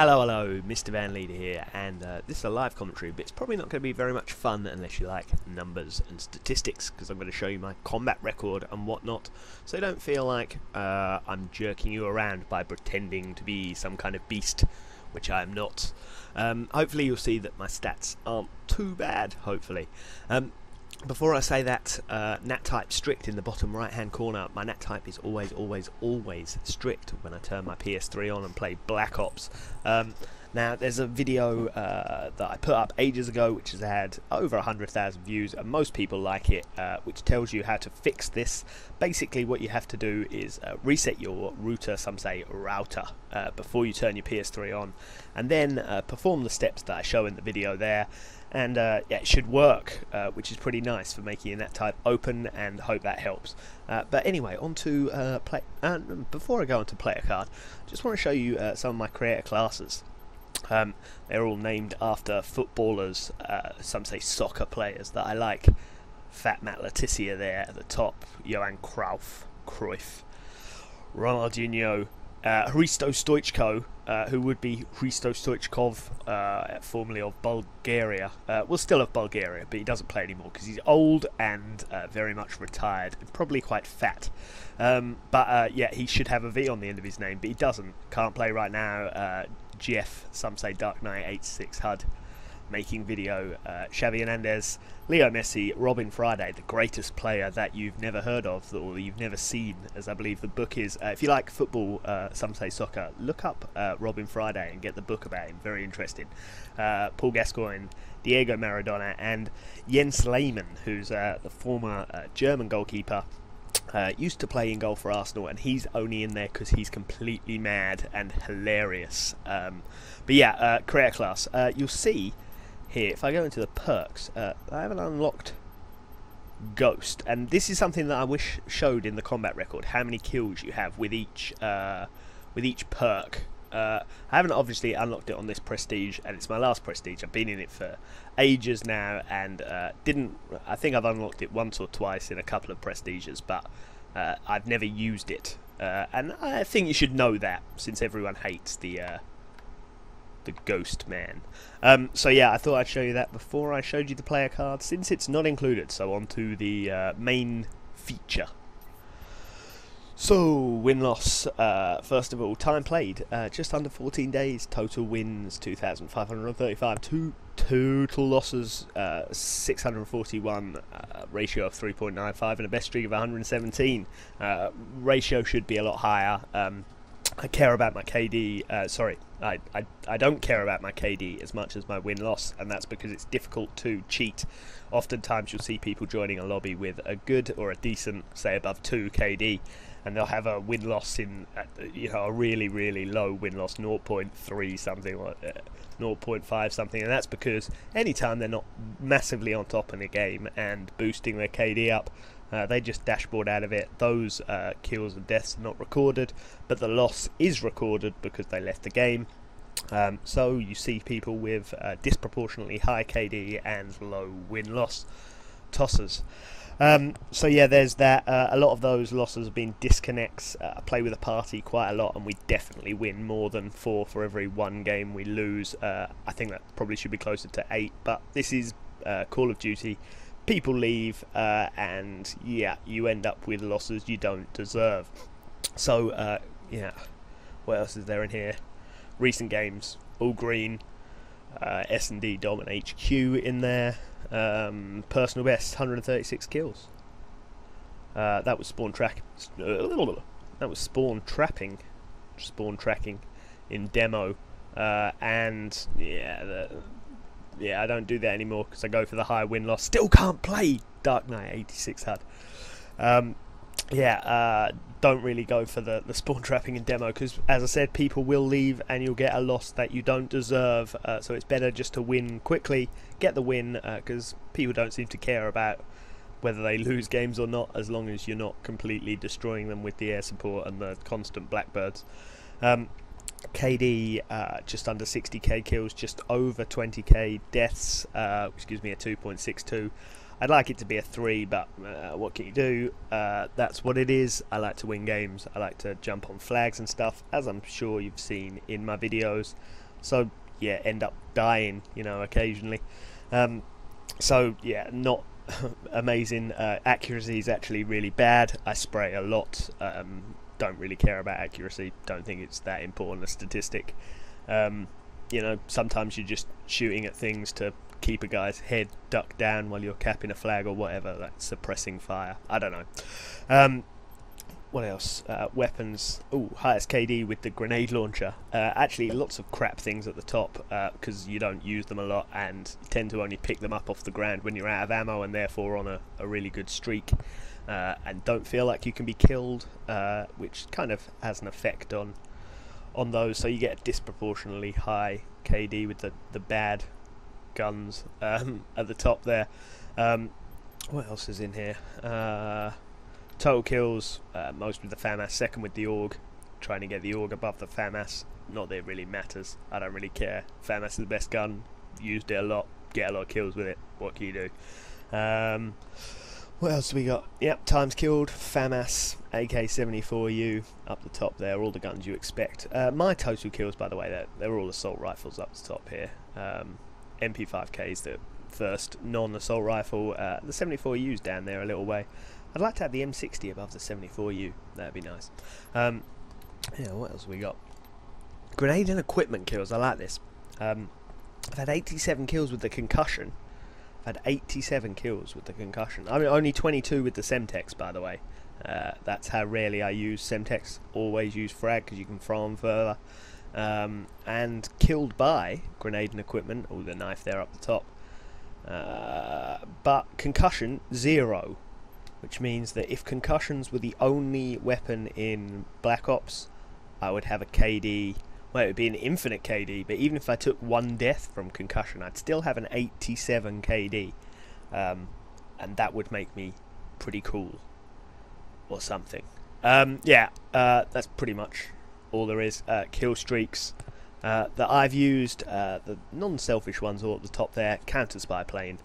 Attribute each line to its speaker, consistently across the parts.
Speaker 1: Hello, MrVanleider here, and this is a live commentary, but it's probably not going to be very much fun unless you like numbers and statistics, because I'm going to show you my combat record and whatnot, so don't feel like I'm jerking you around by pretending to be some kind of beast, which I am not. Hopefully you'll see that my stats aren't too bad, hopefully. Before I say that, nat type strict in the bottom right hand corner. My nat type is always strict when I turn my PS3 on and play Black Ops. Now there's a video that I put up ages ago which has had over 100,000 views and most people like it, which tells you how to fix this. Basically what you have to do is reset your router, some say router, before you turn your PS3 on, and then perform the steps that I show in the video there. And yeah, it should work, which is pretty nice for making your nat type open, and hope that helps. But anyway, on to play. Before I go on to player card, just want to show you some of my creator classes. They're all named after footballers, some say soccer players that I like. Fat Matt Letizia there at the top, Johan Cruyff, Ronaldinho, Hristo Stoichko, who would be Hristo Stoichkov, formerly of Bulgaria. Well, still of Bulgaria, but he doesn't play anymore because he's old and very much retired and probably quite fat. But yeah, he should have a V on the end of his name, but he doesn't. Can't play right now. Jeff, some say Dark Knight 86 HUD, making video. Xavi Hernandez, Leo Messi, Robin Friday, the greatest player that you've never heard of or you've never seen, as I believe the book is. If you like football, some say soccer, look up Robin Friday and get the book about him. Very interesting. Paul Gascoigne, Diego Maradona, and Jens Lehmann, who's the former German goalkeeper. Used to play in goal for Arsenal, and he's only in there because he's completely mad and hilarious. But yeah, creator class. You'll see here, if I go into the perks, I have an unlocked Ghost, and this is something that I wish showed in the combat record, how many kills you have with each perk. I haven't obviously unlocked it on this prestige, and it's my last prestige. I've been in it for ages now, and I think I've unlocked it once or twice in a couple of prestiges, but I've never used it, and I think you should know that, since everyone hates the Ghost Man. So yeah, I thought I'd show you that before I showed you the player card, since it's not included. So on to the main feature. So, win-loss, first of all, time played, just under 14 days, total wins, 2,535, total losses, 641, ratio of 3.95, and a best streak of 117. Ratio should be a lot higher. I care about my KD, sorry, I don't care about my KD as much as my win-loss, and that's because it's difficult to cheat. Oftentimes you'll see people joining a lobby with a good or a decent, say above 2 KD, and they'll have a win-loss in, a really low win-loss, 0.3 something, like 0.5 something, and that's because anytime they're not massively on top in a game and boosting their KD up, they just dashboard out of it. Those kills and deaths are not recorded, but the loss is recorded because they left the game. So you see people with disproportionately high KD and low win-loss tosses. So yeah, there's that. A lot of those losses have been disconnects. I play with a party quite a lot, and we definitely win more than 4 for every 1 game we lose. I think that probably should be closer to 8, but this is Call of Duty. People leave, and yeah, you end up with losses you don't deserve. So yeah, what else is there in here? Recent games, all green. S&D Dom and HQ in there. Personal best, 136 kills. That was spawn tracking in demo, and yeah, I don't do that anymore because I go for the high win-loss. Still can't play Dark Knight 86 HUD. Don't really go for the spawn trapping in demo because, as I said, people will leave and you'll get a loss that you don't deserve. So it's better just to win quickly, get the win, because people don't seem to care about whether they lose games or not, as long as you're not completely destroying them with the air support and the constant blackbirds. KD, just under 60k kills, just over 20k deaths, which gives me a 2.62. I'd like it to be a 3, but what can you do? That's what it is. I like to win games. I like to jump on flags and stuff, as I'm sure you've seen in my videos. so yeah, end up dying, you know, occasionally. So yeah, not amazing. Accuracy is actually really bad. I spray a lot. Don't really care about accuracy. Don't think it's that important a statistic. You know, sometimes you're just shooting at things to keep a guy's head ducked down while you're capping a flag or whatever, like suppressing fire. I don't know. What else? Weapons. Ooh, highest KD with the grenade launcher. Actually, lots of crap things at the top because you don't use them a lot and you tend to only pick them up off the ground when you're out of ammo and therefore on a really good streak. And don't feel like you can be killed, which kind of has an effect on those. So you get a disproportionately high KD with the bad guns at the top there. What else is in here? Total kills, most with the FAMAS, second with the AUG, trying to get the AUG above the FAMAS. Not that it really matters, I don't really care. FAMAS is the best gun, used it a lot, get a lot of kills with it, what can you do? What else do we got? Yep, times killed, FAMAS, AK-74U up the top there, all the guns you expect. My total kills, by the way, they're all assault rifles up the top here. MP5K is the first non-assault rifle, the 74U's down there a little way. I'd like to have the M60 above the 74U, that'd be nice. Yeah, what else have we got? Grenade and equipment kills, I like this. I've had 87 kills with the concussion. I've had 87 kills with the concussion. I mean, only 22 with the Semtex, by the way. That's how rarely I use Semtex. Always use frag because you can throw them further. And killed by grenade and equipment. Oh, the knife there up the top. But concussion, 0. Which means that if concussions were the only weapon in Black Ops, I would have a KD. Well, it would be an infinite KD, but even if I took one death from concussion, I'd still have an 87 KD. And that would make me pretty cool. Or something. Yeah, that's pretty much all there is. Kill streaks that I've used, the non-selfish ones all at the top there. Counter spy plane.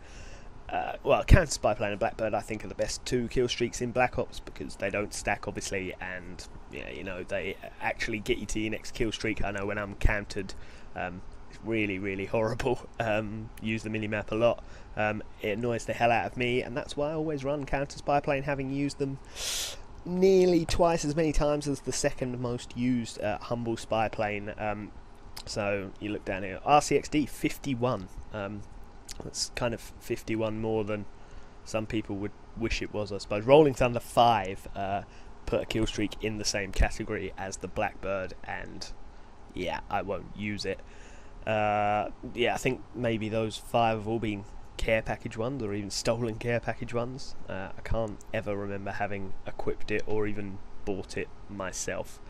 Speaker 1: Well, Counter Spy Plane and Blackbird I think are the best 2 kill streaks in Black Ops because they don't stack obviously, and yeah, you know, they actually get you to your next kill streak. I know when I'm countered, it's really horrible. Use the minimap a lot. It annoys the hell out of me, and that's why I always run Counter Spy Plane, having used them nearly twice as many times as the second most used Humble Spy Plane. So you look down here, RCXD 51. That's kind of 51 more than some people would wish it was, I suppose. Rolling Thunder 5 put a kill streak in the same category as the Blackbird, and yeah, I won't use it. Yeah, I think maybe those 5 have all been care package ones, or even stolen care package ones. I can't ever remember having equipped it or even bought it myself.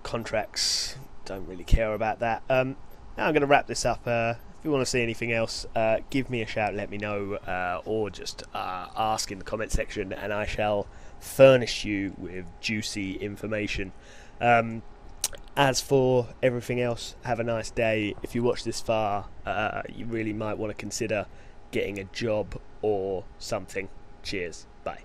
Speaker 1: Contracts, don't really care about that. Now I'm going to wrap this up. If you want to see anything else, give me a shout, let me know, or just ask in the comment section, and I shall furnish you with juicy information. As for everything else, have a nice day. If you watch this far, you really might want to consider getting a job or something. Cheers. Bye.